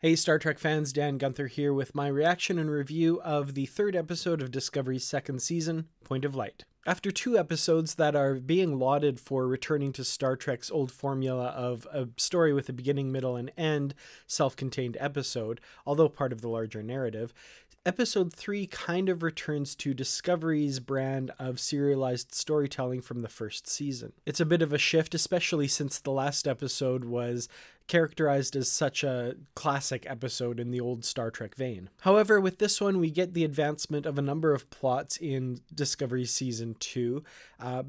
Hey Star Trek fans, Dan Gunther here with my reaction and review of the third episode of Discovery's second season, Point of Light. After 2 episodes that are being lauded for returning to Star Trek's old formula of a story with a beginning, middle, and end self-contained episode, although part of the larger narrative, Episode 3 kind of returns to Discovery's brand of serialized storytelling from the first season. It's a bit of a shift, especially since the last episode was characterized as such a classic episode in the old Star Trek vein. However, with this one, we get the advancement of a number of plots in Discovery Season 2.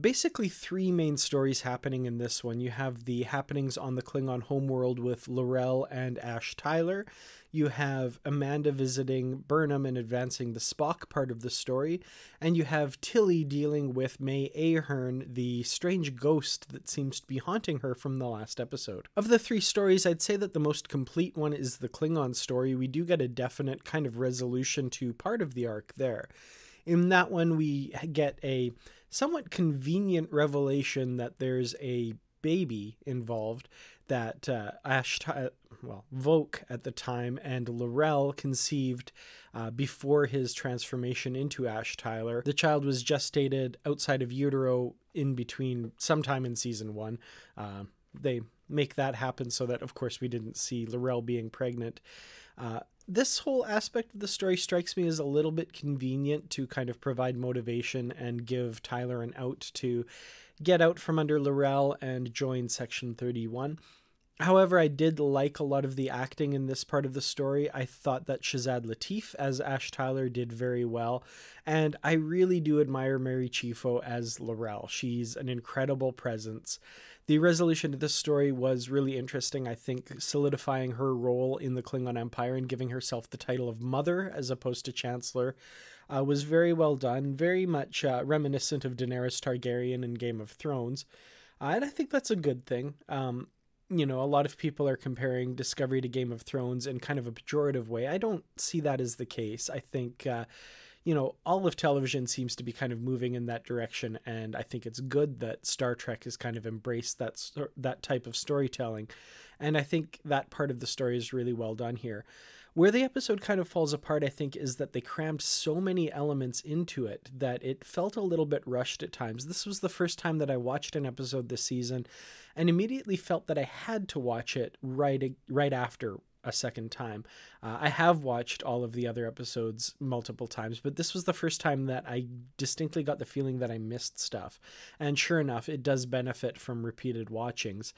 Basically 3 main stories happening in this one. You have the happenings on the Klingon homeworld with L'Rell and Ash Tyler. You have Amanda visiting Burnham and advancing the Spock part of the story, and you have Tilly dealing with May Ahearn, the strange ghost that seems to be haunting her from the last episode. Of the 3 stories, I'd say that the most complete one is the Klingon story. We do get a definite kind of resolution to part of the arc there. In that one, we get a somewhat convenient revelation that there's a baby involved that Voke at the time and L'Rell conceived before his transformation into Ash Tyler. The child was gestated outside of utero in between sometime in season 1. They make that happen so that, of course, we didn't see L'Rell being pregnant. This whole aspect of the story strikes me as a little bit convenient to kind of provide motivation and give Tyler an out to get out from under L'Rell and join Section 31. However, I did like a lot of the acting in this part of the story. I thought that Shazad Latif as Ash Tyler did very well, and I really do admire Mary Chieffo as L'Rell. She's an incredible presence. The resolution to this story was really interesting, I think, solidifying her role in the Klingon Empire and giving herself the title of Mother as opposed to Chancellor. Was very well done, very much reminiscent of Daenerys Targaryen in Game of Thrones, and I think that's a good thing. You know, a lot of people are comparing Discovery to Game of Thrones in kind of a pejorative way. I don't see that as the case. I think, you know, all of television seems to be kind of moving in that direction, and I think it's good that Star Trek has kind of embraced that type of storytelling, and I think that part of the story is really well done here. Where the episode kind of falls apart, I think, is that they crammed so many elements into it that it felt a little bit rushed at times. This was the first time that I watched an episode this season and immediately felt that I had to watch it right after a second time. I have watched all of the other episodes multiple times, but this was the first time that I distinctly got the feeling that I missed stuff. And sure enough, it does benefit from repeated watchings,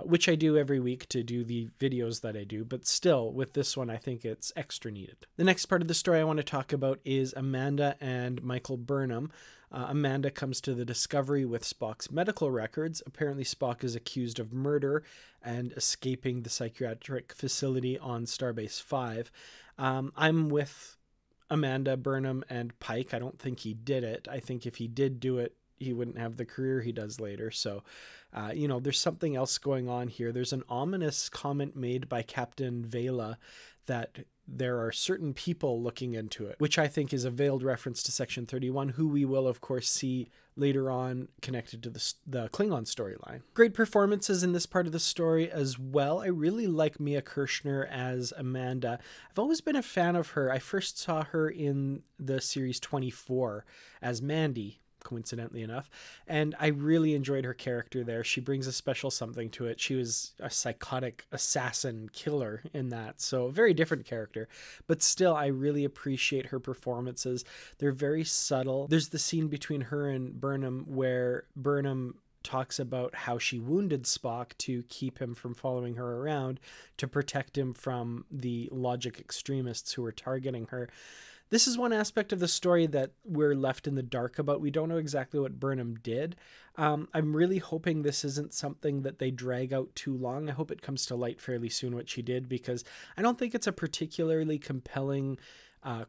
which I do every week to do the videos that I do, but still, with this one, I think it's extra needed. The next part of the story I want to talk about is Amanda and Michael Burnham. Amanda comes to the Discovery with Spock's medical records. Apparently Spock is accused of murder and escaping the psychiatric facility on Starbase 5. I'm with Amanda, Burnham, and Pike. I don't think he did it. I think if he did do it, he wouldn't have the career he does later. So, you know, there's something else going on here. There's an ominous comment made by Captain Vela that there are certain people looking into it, which I think is a veiled reference to Section 31, who we will, of course, see later on connected to the Klingon storyline. Great performances in this part of the story as well. I really like Mia Kirshner as Amanda. I've always been a fan of her. I first saw her in the series 24 as Mandy, coincidentally enough, and I really enjoyed her character there. She brings a special something to it. She was a psychotic assassin killer in that, so a very different character, but still I really appreciate her performances. They're very subtle. There's the scene between her and Burnham where Burnham talks about how she wounded Spock to keep him from following her around, to protect him from the logic extremists who were targeting her. This is one aspect of the story that we're left in the dark about. We don't know exactly what Burnham did. I'm really hoping this isn't something that they drag out too long. I hope it comes to light fairly soon what she did, because I don't think it's a particularly compelling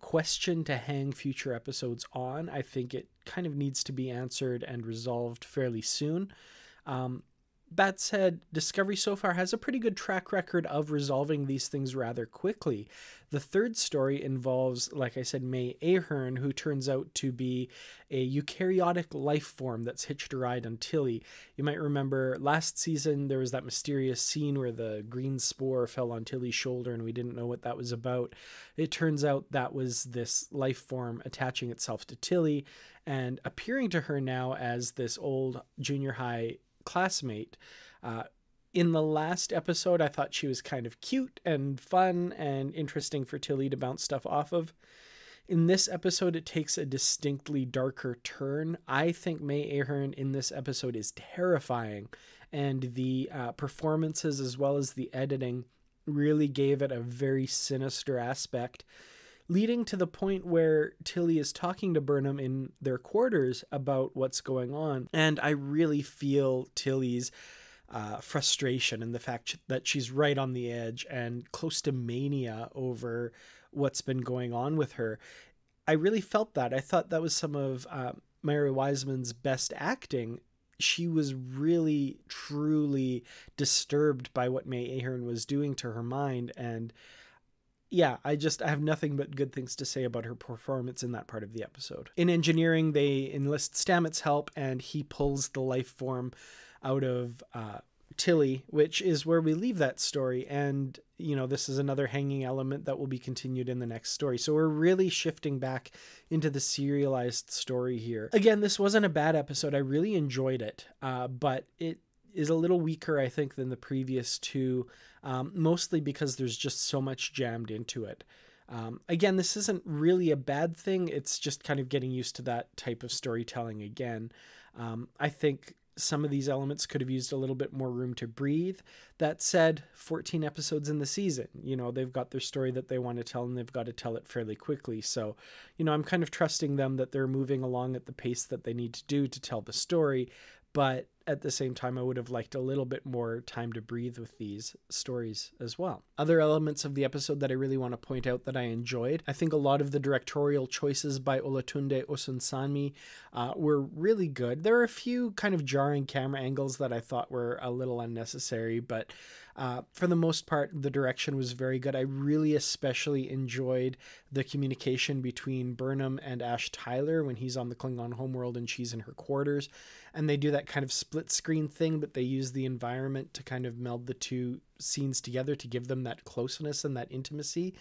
question to hang future episodes on. I think it kind of needs to be answered and resolved fairly soon. That said, Discovery so far has a pretty good track record of resolving these things rather quickly. The third story involves, like I said, May Ahearn, who turns out to be a eukaryotic life form that's hitched a ride on Tilly. You might remember last season there was that mysterious scene where the green spore fell on Tilly's shoulder and we didn't know what that was about. It turns out that was this life form attaching itself to Tilly and appearing to her now as this old junior high classmate. In the last episode, I thought she was kind of cute and fun and interesting for Tilly to bounce stuff off of. In this episode, it takes a distinctly darker turn. I think May Ahearn in this episode is terrifying, and the performances as well as the editing really gave it a very sinister aspect, leading to the point where Tilly is talking to Burnham in their quarters about what's going on. And I really feel Tilly's frustration and the fact that she's right on the edge and close to mania over what's been going on with her. I really felt that. I thought that was some of Mary Wiseman's best acting. She was really, truly disturbed by what May Ahearn was doing to her mind. And yeah, I have nothing but good things to say about her performance in that part of the episode. In engineering, they enlist Stamets' help, and he pulls the life form out of Tilly, which is where we leave that story. And, you know, this is another hanging element that will be continued in the next story. So we're really shifting back into the serialized story here. Again, this wasn't a bad episode. I really enjoyed it, but it is a little weaker, I think, than the previous two, mostly because there's just so much jammed into it. Again, this isn't really a bad thing. It's just kind of getting used to that type of storytelling again. I think some of these elements could have used a little bit more room to breathe. That said, 14 episodes in the season, you know, they've got their story that they want to tell and they've got to tell it fairly quickly. So, you know, I'm kind of trusting them that they're moving along at the pace that they need to do to tell the story. But at the same time, I would have liked a little bit more time to breathe with these stories as well. Other elements of the episode that I really want to point out that I enjoyed, I think a lot of the directorial choices by Olatunde Osunsanmi were really good. There are a few kind of jarring camera angles that I thought were a little unnecessary, but for the most part, the direction was very good. I really especially enjoyed the communication between Burnham and Ash Tyler when he's on the Klingon homeworld and she's in her quarters. And they do that kind of split screen thing, but they use the environment to kind of meld the two scenes together to give them that closeness and that intimacy.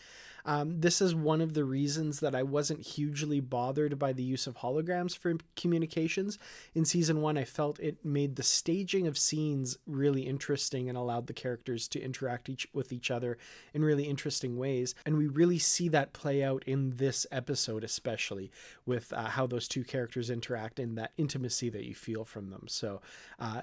This is one of the reasons that I wasn't hugely bothered by the use of holograms for communications. In season 1, I felt it made the staging of scenes really interesting and allowed the characters to interact with each other in really interesting ways. And we really see that play out in this episode, especially with how those two characters interact and that intimacy that you feel from them. So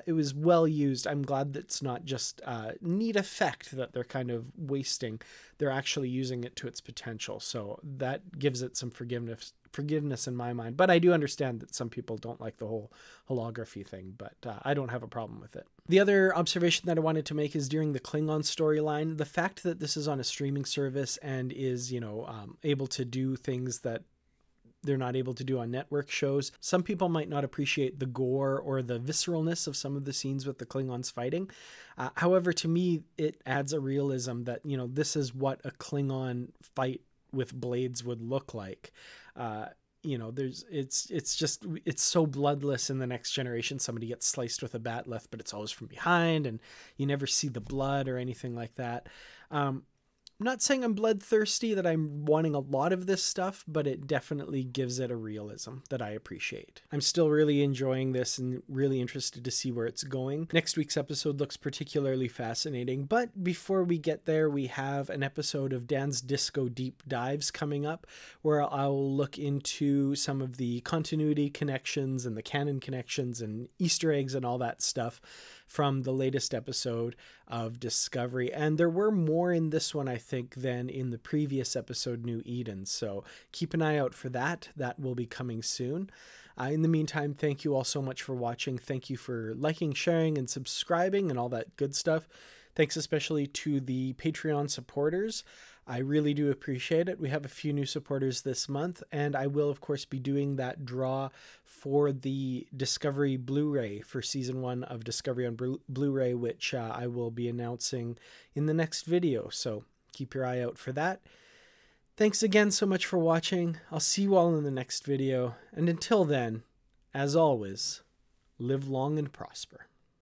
it was well used. I'm glad that it's not just neat effect that they're kind of wasting. They're actually using it to its potential. So that gives it some forgiveness in my mind. But I do understand that some people don't like the whole holography thing, but I don't have a problem with it. The other observation that I wanted to make is during the Klingon storyline, the fact that this is on a streaming service and is, you know, able to do things that they're not able to do on network shows. Some people might not appreciate the gore or the visceralness of some of the scenes with the Klingons fighting. However, to me, it adds a realism that, you know, this is what a Klingon fight with blades would look like. You know, it's so bloodless in the Next Generation. Somebody gets sliced with a batleth, but it's always from behind and you never see the blood or anything like that. I'm not saying I'm bloodthirsty, that I'm wanting a lot of this stuff, but it definitely gives it a realism that I appreciate. I'm still really enjoying this and really interested to see where it's going. Next week's episode looks particularly fascinating, but before we get there, we have an episode of Dan's Disco Deep Dives coming up, where I'll look into some of the continuity connections and the canon connections and Easter eggs and all that stuff from the latest episode of Discovery. And there were more in this one, I think, than in the previous episode, New Eden. So keep an eye out for that. That will be coming soon. In the meantime, thank you all so much for watching. Thank you for liking, sharing, and subscribing and all that good stuff. Thanks especially to the Patreon supporters. I really do appreciate it. We have a few new supporters this month, and I will, of course, be doing that draw for the Discovery Blu-ray for Season 1 of Discovery on Blu-ray, which I will be announcing in the next video, so keep your eye out for that. Thanks again so much for watching. I'll see you all in the next video, and until then, as always, live long and prosper.